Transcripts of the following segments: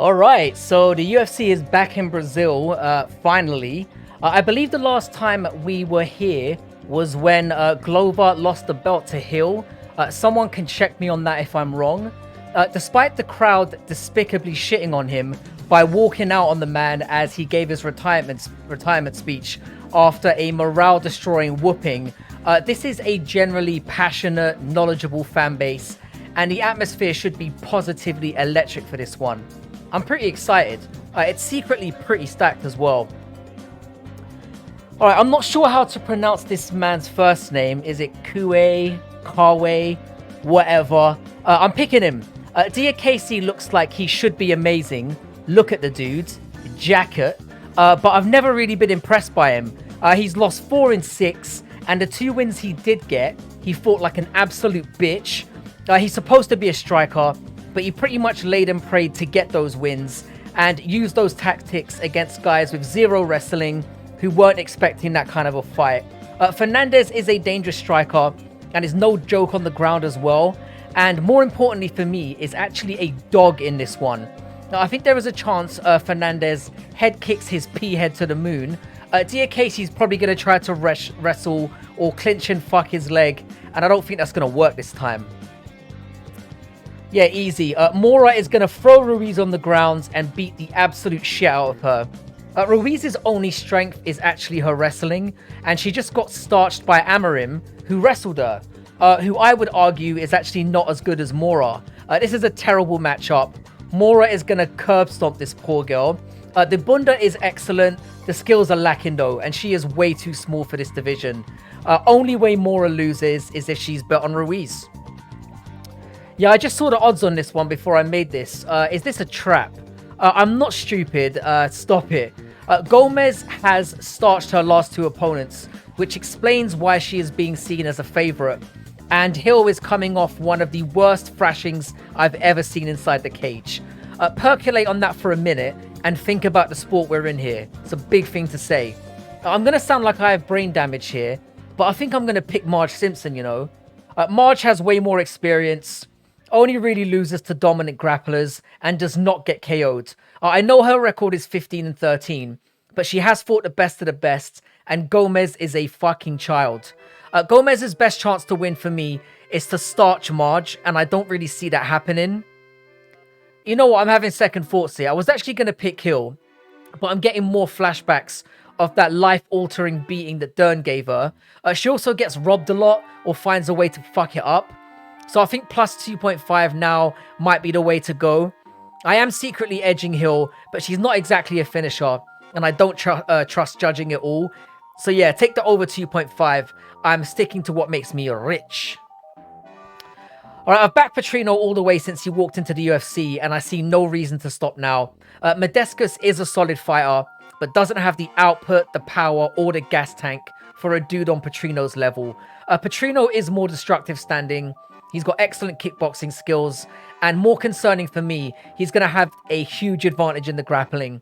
Alright, so the UFC is back in Brazil, finally. I believe the last time we were here was when Glover lost the belt to Hill. Someone can check me on that if I'm wrong. Despite the crowd despicably shitting on him by walking out on the man as he gave his retirement speech after a morale-destroying whooping, this is a generally passionate, knowledgeable fan base, and the atmosphere should be positively electric for this one. I'm pretty excited. It's secretly pretty stacked as well. Alright, I'm not sure how to pronounce this man's first name. Is it Kue, Kawe, whatever? I'm picking him. Diakese looks like he should be amazing. Look at the dude. Jacket. But I've never really been impressed by him. He's lost 4 in 6, and the 2 wins he did get, he fought like an absolute bitch. He's supposed to be a striker, but he pretty much laid and prayed to get those wins and used those tactics against guys with zero wrestling who weren't expecting that kind of a fight. Fernandez is a dangerous striker and is no joke on the ground as well. And more importantly for me, is actually a dog in this one. Now, I think there is a chance Fernandez head kicks his pea head to the moon. Diakese's probably going to try to wrestle or clinch and fuck his leg, and I don't think that's going to work this time. Yeah, easy. Moura is going to throw Ruiz on the ground and beat the absolute shit out of her. Ruiz's only strength is actually her wrestling, and she just got starched by Amarim, who wrestled her, who I would argue is actually not as good as Moura. This is a terrible matchup. Moura is going to curb stomp this poor girl. The bunda is excellent. The skills are lacking though, and she is way too small for this division. Only way Moura loses is if she's bet on Ruiz. Yeah, I just saw the odds on this one before I made this. Is this a trap? I'm not stupid. Stop it. Gomez has starched her last 2 opponents, which explains why she is being seen as a favorite. And Hill is coming off one of the worst thrashings I've ever seen inside the cage. Percolate on that for a minute and think about the sport we're in here. It's a big thing to say. I'm going to sound like I have brain damage here, but I think I'm going to pick Marge Simpson, you know. Marge has way more experience, only really loses to dominant grapplers, and does not get KO'd. I know her record is 15 and 13, but she has fought the best of the best, and Gomez is a fucking child. Gomez's best chance to win for me is to starch Marge, and I don't really see that happening. You know what, I'm having second thoughts here. I was actually going to pick Hill, but I'm getting more flashbacks of that life-altering beating that Dern gave her. She also gets robbed a lot, or finds a way to fuck it up. So I think plus 2.5 now might be the way to go. I am secretly edging Hill, but she's not exactly a finisher, and I don't trust judging it all. So yeah, take the over 2.5. I'm sticking to what makes me rich. Alright, I've backed Petrino all the way since he walked into the UFC, and I see no reason to stop now. Modescus is a solid fighter, but doesn't have the output, the power, or the gas tank for a dude on Petrino's level. Petrino is more destructive standing. He's got excellent kickboxing skills, and more concerning for me, he's going to have a huge advantage in the grappling.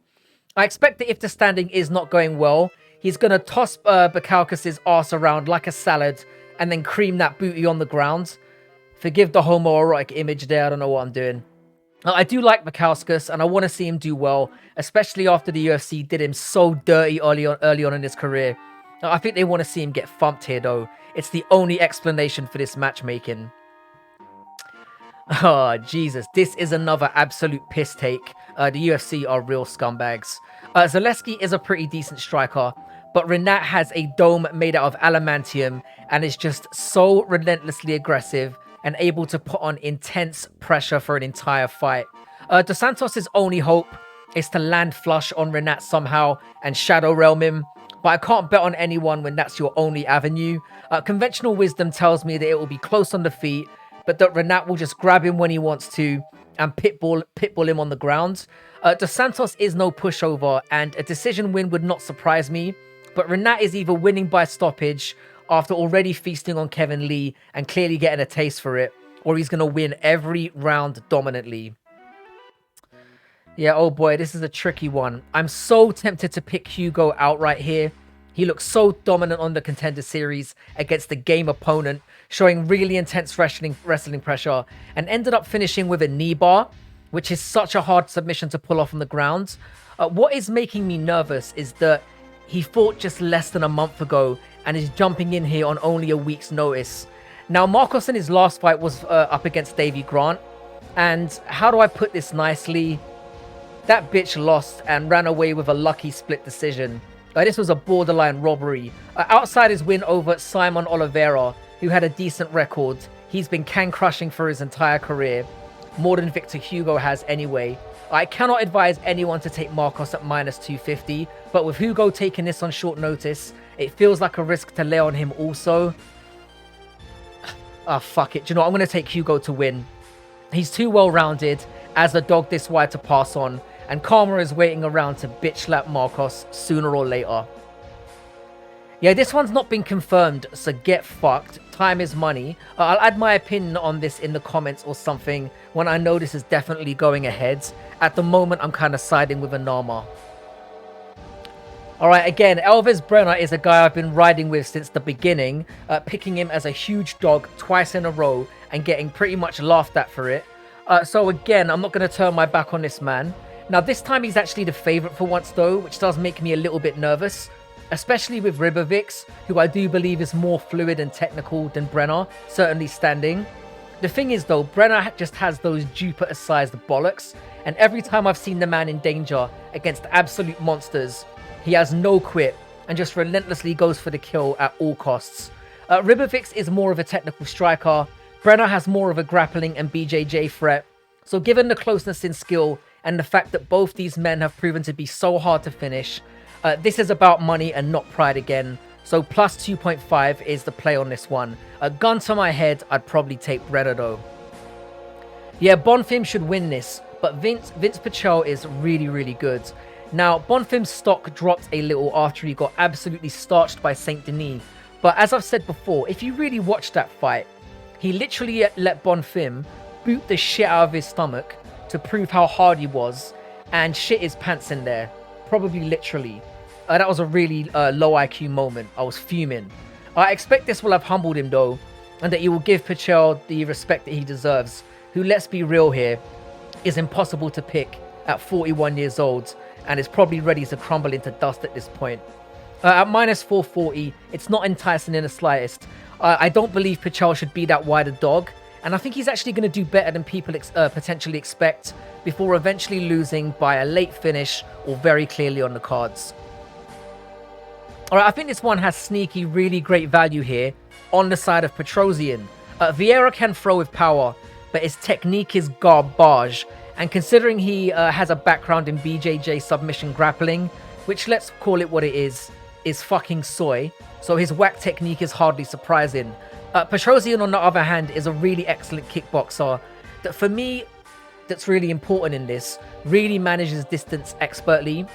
I expect that if the standing is not going well, he's going to toss Baukauskas' ass around like a salad and then cream that booty on the ground. Forgive the homoerotic image there, I don't know what I'm doing. I do like Baukauskas, and I want to see him do well, especially after the UFC did him so dirty early on in his career. I think they want to see him get thumped here though. It's the only explanation for this matchmaking. Oh, Jesus. This is another absolute piss take. The UFC are real scumbags. Zaleski is a pretty decent striker, but Renat has a dome made out of adamantium and is just so relentlessly aggressive and able to put on intense pressure for an entire fight. Dos Santos' only hope is to land flush on Renat somehow and shadow realm him, but I can't bet on anyone when that's your only avenue. Conventional wisdom tells me that it will be close on the feet, but that Renat will just grab him when he wants to and pitbull him on the ground. Dos Santos is no pushover, and a decision win would not surprise me, but Renat is either winning by stoppage after already feasting on Kevin Lee and clearly getting a taste for it, or he's going to win every round dominantly. Yeah, oh boy, this is a tricky one. I'm so tempted to pick Hugo outright here. He looks so dominant on the Contender Series against the game opponent, showing really intense wrestling pressure, and ended up finishing with a knee bar. which is such a hard submission to pull off on the ground. What is making me nervous is that he fought just less than a month ago and is jumping in here on only a week's notice. Now, Marcos in his last fight was up against Davy Grant. And how do I put this nicely? That bitch lost and ran away with a lucky split decision. This was a borderline robbery. Outside his win over Simon Oliveira, who had a decent record, he's been can-crushing for his entire career. More than Victor Hugo has anyway. I cannot advise anyone to take Marcos at minus 250, but with Hugo taking this on short notice, it feels like a risk to lay on him also. Fuck it. Do you know what? I'm going to take Hugo to win. He's too well-rounded as a dog this wide to pass on, and Karma is waiting around to bitch slap Marcos sooner or later. Yeah, this one's not been confirmed, so get fucked. Time is money. I'll add my opinion on this in the comments or something when I know this is definitely going ahead. At the moment, I'm kind of siding with Onama. Alright, again, Elvis Brenner is a guy I've been riding with since the beginning, picking him as a huge dog twice in a row and getting pretty much laughed at for it. So again, I'm not going to turn my back on this man. Now, this time he's actually the favourite for once though, which does make me a little bit nervous. Especially with Ribovics, who I do believe is more fluid and technical than Brenner, certainly standing. The thing is though, Brenner just has those Jupiter-sized bollocks, and every time I've seen the man in danger against absolute monsters, he has no quit and just relentlessly goes for the kill at all costs. Ribovics is more of a technical striker, Brenner has more of a grappling and BJJ threat, so given the closeness in skill and the fact that both these men have proven to be so hard to finish, this is about money and not pride again. So plus 2.5 is the play on this one. A gun to my head, I'd probably take Brenner though. Yeah, Bonfim should win this, but Vince Pichel is really, really good. Now, Bonfim's stock dropped a little after he got absolutely starched by Saint Denis. But as I've said before, if you really watch that fight, he literally let Bonfim boot the shit out of his stomach to prove how hard he was and shit his pants in there. Probably literally. That was a really low IQ moment. I was fuming. I expect this will have humbled him though, and that he will give Pichel the respect that he deserves, who, let's be real here, is impossible to pick at 41 years old and is probably ready to crumble into dust at this point. At minus 440, it's not enticing in the slightest. I don't believe Pichel should be that wide a dog, and I think he's actually going to do better than people potentially expect before eventually losing by a late finish or very clearly on the cards. Alright, I think this one has sneaky, really great value here on the side of Petrosyan. Viera can throw with power, but his technique is garbage. And considering he has a background in BJJ submission grappling, which, let's call it what it is fucking soy, so his whack technique is hardly surprising. Petrosyan, on the other hand, is a really excellent kickboxer that, for me, that's really important in this, really manages distance expertly.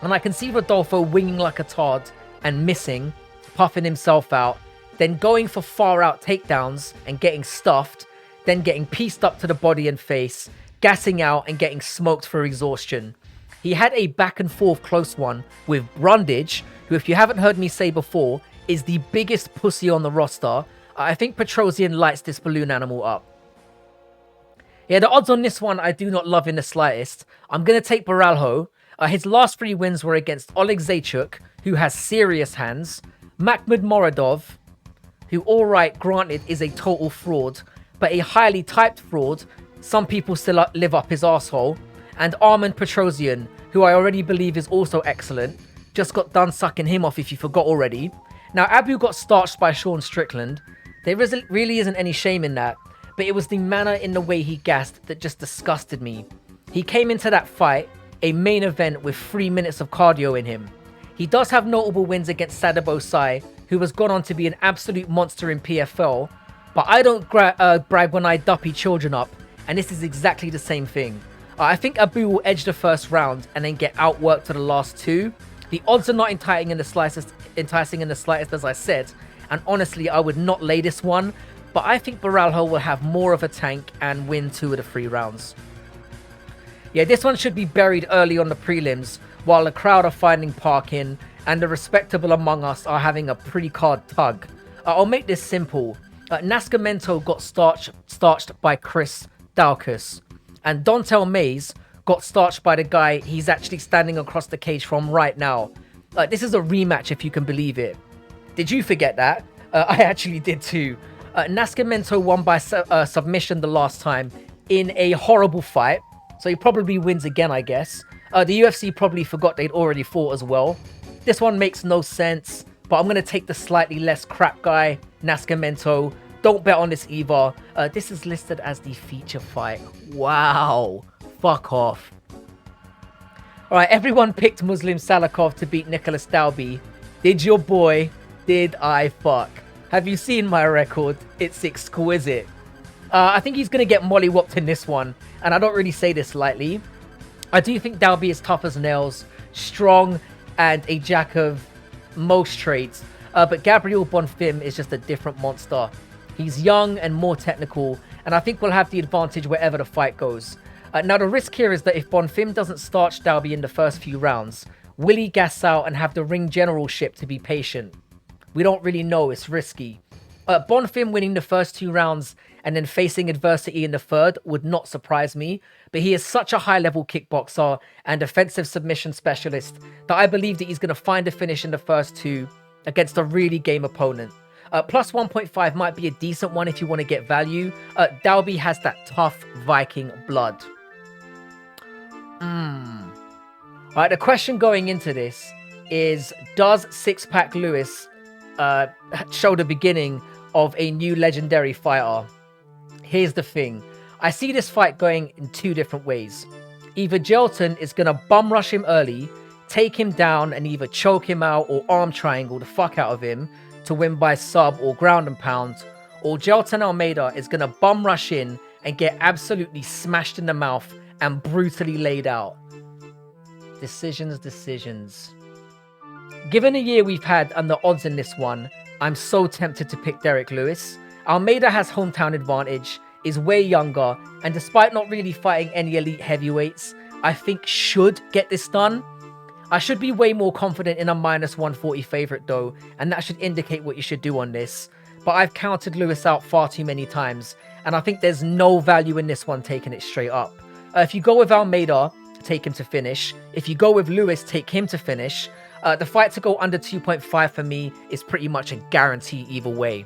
And I can see Rodolfo winging like a tard and missing, puffing himself out, then going for far out takedowns and getting stuffed, then getting pieced up to the body and face, gassing out and getting smoked for exhaustion. He had a back and forth close one with Brundage, who, if you haven't heard me say before, is the biggest pussy on the roster. I think Petrosyan lights this balloon animal up. Yeah, the odds on this one I do not love in the slightest. I'm going to take Borralho. His last 3 wins were against Oleg Zaychuk, who has serious hands, Magomedov, who, alright, granted, is a total fraud, but a highly typed fraud. Some people still live up his asshole. And Armand Petrosyan, who I already believe is also excellent. Just got done sucking him off if you forgot already. Now, Abu got starched by Sean Strickland. There really isn't any shame in that. But it was the manner in the way he gassed that just disgusted me. He came into that fight, a main event, with 3 minutes of cardio in him. He does have notable wins against Sadabo Sai, who has gone on to be an absolute monster in PFL. But I don't brag when I duppy children up. And this is exactly the same thing. I think Abu will edge the first round and then get outworked to the last 2. The odds are not enticing in the slightest, as I said. And honestly, I would not lay this one. But I think Borralho will have more of a tank and win 2 of the 3 rounds. Yeah, this one should be buried early on the prelims, while the crowd are finding parking and the respectable among us are having a pre-card tug. I'll make this simple. Nascimento got starched by Chris Diakese. And Dontel Mays got starched by the guy he's actually standing across the cage from right now. This is a rematch, if you can believe it. Did you forget that? I actually did too. Nascimento won by submission the last time in a horrible fight. So he probably wins again, I guess. The UFC probably forgot they'd already fought as well. This one makes no sense, but I'm going to take the slightly less crap guy, Nascimento. Don't bet on this either. This is listed as the feature fight. Wow. Fuck off. Alright, everyone picked Muslim Salakov to beat Nicholas Dalby. Did your boy? Did I fuck? Have you seen my record? It's exquisite. I think he's going to get mollywopped in this one, and I don't really say this lightly. I do think Dalby is tough as nails, strong, and a jack of most traits. But Gabriel Bonfim is just a different monster. He's young and more technical, and I think we'll have the advantage wherever the fight goes. Now, the risk here is that if Bonfim doesn't starch Dalby in the first few rounds, will he gas out and have the ring generalship to be patient? We don't really know. It's risky. Bonfim winning the first 2 rounds and then facing adversity in the third would not surprise me, but he is such a high-level kickboxer and defensive submission specialist that I believe that he's going to find a finish in the first 2 against a really game opponent. Plus 1.5 might be a decent one if you want to get value. Dalby has that tough Viking blood. Alright, the question going into this is, does Six-Pack Lewis show the beginning of a new legendary fighter? Here's the thing. I see this fight going in 2 different ways. Either Jelton is going to bum rush him early, take him down and either choke him out or arm triangle the fuck out of him to win by sub or ground and pound, or Jelton Almeida is going to bum rush in and get absolutely smashed in the mouth and brutally laid out. Decisions. Given the year we've had and the odds in this one, I'm so tempted to pick Derek Lewis. Almeida has hometown advantage, is way younger, and despite not really fighting any elite heavyweights, I think should get this done. I should be way more confident in a minus 140 favorite though, and that should indicate what you should do on this. But I've counted Lewis out far too many times, and I think there's no value in this one taking it straight up. If you go with Almeida, take him to finish. If you go with Lewis, take him to finish. The fight to go under 2.5 for me is pretty much a guarantee either way.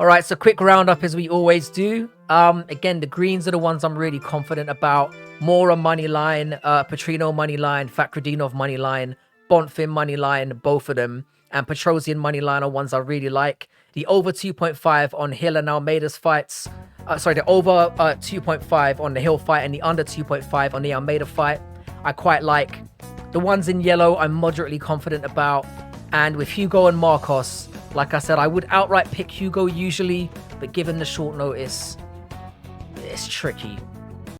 Alright, so quick roundup as we always do. Again, the greens are the ones I'm really confident about. Moura money line, Petrino money line, Fakhretdinov money line, Bonfim money line, both of them. And Petrosyan money line are ones I really like. The over 2.5 on Hill and Almeida's fights. The over 2.5 on the Hill fight and the under 2.5 on the Almeida fight, I quite like. The ones in yellow, I'm moderately confident about. And with Hugo and Marcos, like I said, I would outright pick Hugo usually, but given the short notice, it's tricky.